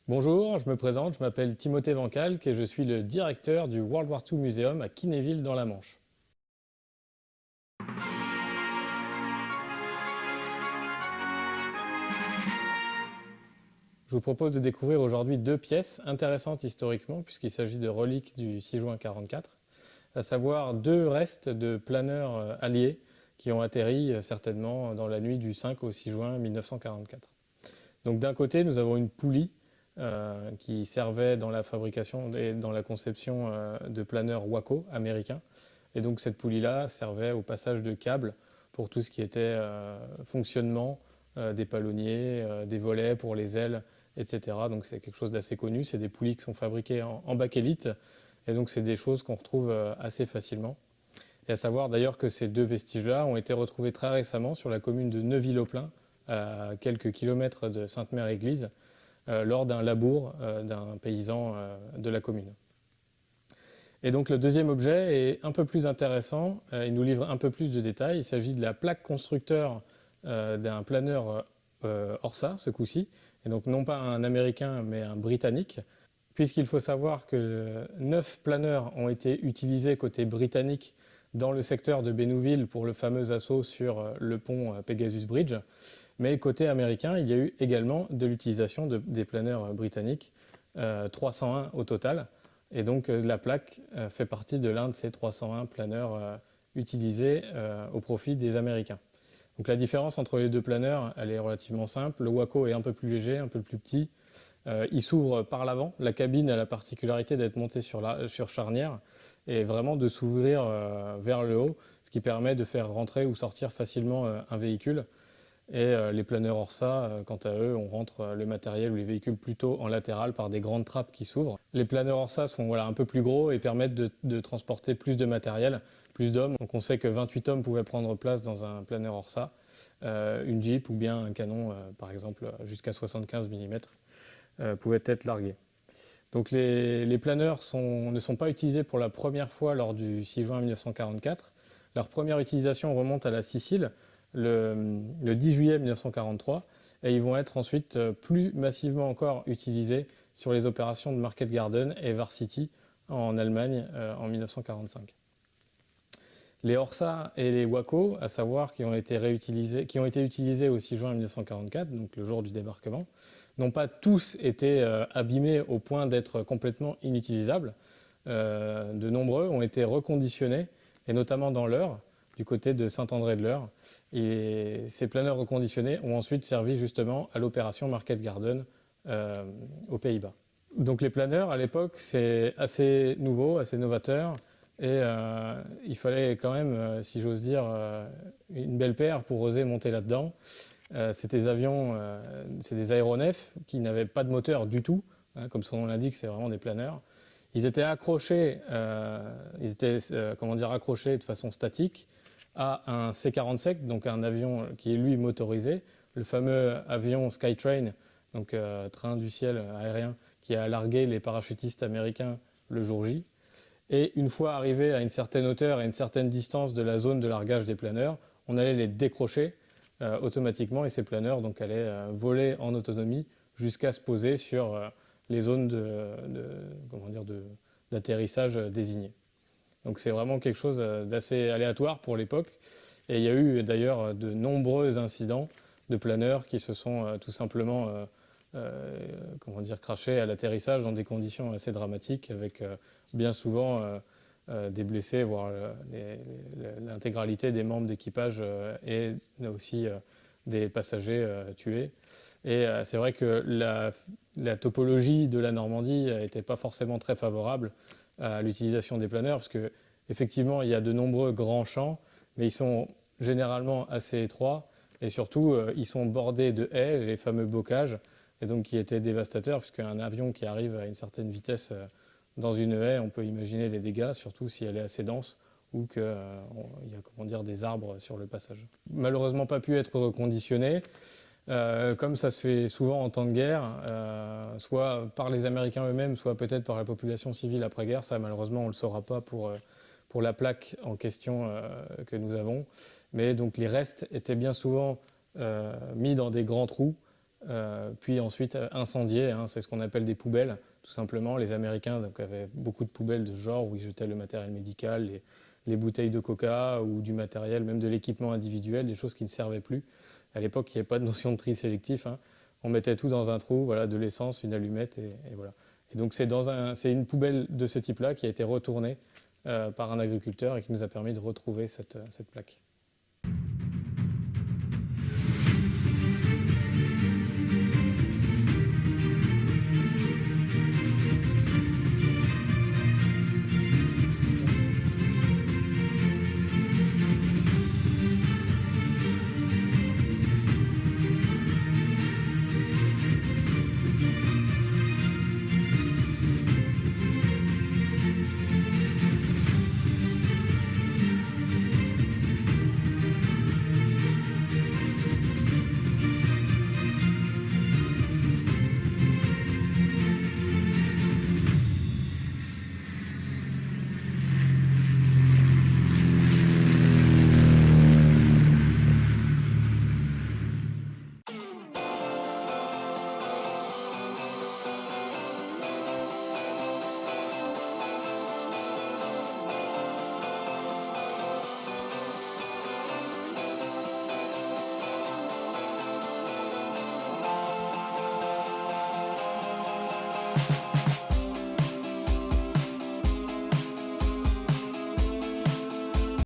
Bonjour, je me présente, je m'appelle Timothée Vancalque et je suis le directeur du World War II Museum à Kinéville dans la Manche. Je vous propose de découvrir aujourd'hui deux pièces intéressantes historiquement puisqu'il s'agit de reliques du 6 juin 1944, à savoir deux restes de planeurs alliés qui ont atterri certainement dans la nuit du 5 au 6 juin 1944. Donc d'un côté, nous avons une poulie qui servait dans la fabrication et dans la conception de planeurs Waco américains. Et donc cette poulie-là servait au passage de câbles pour tout ce qui était fonctionnement des palonniers, des volets pour les ailes, etc. Donc c'est quelque chose d'assez connu. C'est des poulies qui sont fabriquées en bakélite. Et donc c'est des choses qu'on retrouve assez facilement. Et à savoir d'ailleurs que ces deux vestiges-là ont été retrouvés très récemment sur la commune de Neuville-au-Plain, à quelques kilomètres de Sainte-Mère-Église, lors d'un labour d'un paysan de la commune. Et donc le deuxième objet est un peu plus intéressant, il nous livre un peu plus de détails. Il s'agit de la plaque constructeur d'un planeur Orsa, ce coup-ci, et donc non pas un américain mais un britannique, puisqu'il faut savoir que 9 planeurs ont été utilisés côté britannique dans le secteur de Bénouville pour le fameux assaut sur le pont Pegasus Bridge. Mais côté américain, il y a eu également de l'utilisation des planeurs britanniques, 301 au total. Et donc la plaque fait partie de l'un de ces 301 planeurs utilisés au profit des Américains. Donc la différence entre les deux planeurs, elle est relativement simple. Le Waco est un peu plus léger, un peu plus petit. Il s'ouvre par l'avant. La cabine a la particularité d'être montée sur charnière et vraiment de s'ouvrir vers le haut, ce qui permet de faire rentrer ou sortir facilement un véhicule. Et les planeurs Orsa, quant à eux, on rentre le matériel ou les véhicules plutôt en latéral par des grandes trappes qui s'ouvrent. Les planeurs Orsa sont un peu plus gros et permettent de transporter plus de matériel, plus d'hommes. Donc on sait que 28 hommes pouvaient prendre place dans un planeur Orsa, une Jeep ou bien un canon, par exemple, jusqu'à 75 mm, pouvait être largué. Donc les planeurs ne sont pas utilisés pour la première fois lors du 6 juin 1944. Leur première utilisation remonte à la Sicile, le 10 juillet 1943, et ils vont être ensuite plus massivement encore utilisés sur les opérations de Market Garden et Varsity en Allemagne en 1945. Les Orsa et les Waco, à savoir qui ont été utilisés au 6 juin 1944, donc le jour du débarquement, n'ont pas tous été abîmés au point d'être complètement inutilisables. De nombreux ont été reconditionnés, et notamment dans l'Eure, du côté de Saint-André-de-l'Eure. Et ces planeurs reconditionnés ont ensuite servi justement à l'opération Market Garden aux Pays-Bas. Donc les planeurs, à l'époque, c'est assez nouveau, assez novateur. Et il fallait quand même, si j'ose dire, une belle paire pour oser monter là-dedans. C'est des avions, c'est des aéronefs qui n'avaient pas de moteur du tout, hein, comme son nom l'indique, c'est vraiment des planeurs. Ils étaient accrochés, accrochés de façon statique à un C-47, donc un avion qui est lui motorisé, le fameux avion Skytrain, donc train du ciel aérien, qui a largué les parachutistes américains le jour J. Et une fois arrivé à une certaine hauteur et une certaine distance de la zone de largage des planeurs, on allait les décrocher automatiquement et ces planeurs donc, allaient voler en autonomie jusqu'à se poser sur les zones d'atterrissage désignées. Donc c'est vraiment quelque chose d'assez aléatoire pour l'époque. Et il y a eu d'ailleurs de nombreux incidents de planeurs qui se sont tout simplement crachés à l'atterrissage dans des conditions assez dramatiques avec bien souvent des blessés, voire l'intégralité des membres d'équipage et aussi des passagers tués. Et c'est vrai que la topologie de la Normandie n'était pas forcément très favorable à l'utilisation des planeurs, parce qu'effectivement, il y a de nombreux grands champs, mais ils sont généralement assez étroits, et surtout, ils sont bordés de haies, les fameux bocages, et donc qui étaient dévastateurs, puisqu'un avion qui arrive à une certaine vitesse dans une haie, on peut imaginer les dégâts, surtout si elle est assez dense, ou qu'il y a des arbres sur le passage. Malheureusement pas pu être reconditionné, comme ça se fait souvent en temps de guerre, soit par les Américains eux-mêmes, soit peut-être par la population civile après-guerre. Ça, malheureusement, on ne le saura pas pour la plaque en question que nous avons. Mais donc les restes étaient bien souvent mis dans des grands trous puis ensuite incendiées, hein, c'est ce qu'on appelle des poubelles, tout simplement. Les Américains donc, avaient beaucoup de poubelles de ce genre où ils jetaient le matériel médical, les bouteilles de coca ou du matériel, même de l'équipement individuel, des choses qui ne servaient plus. À l'époque, il n'y avait pas de notion de tri sélectif, hein. On mettait tout dans un trou, voilà, de l'essence, une allumette, et voilà. Et donc c'est une poubelle de ce type-là qui a été retournée par un agriculteur et qui nous a permis de retrouver cette plaque.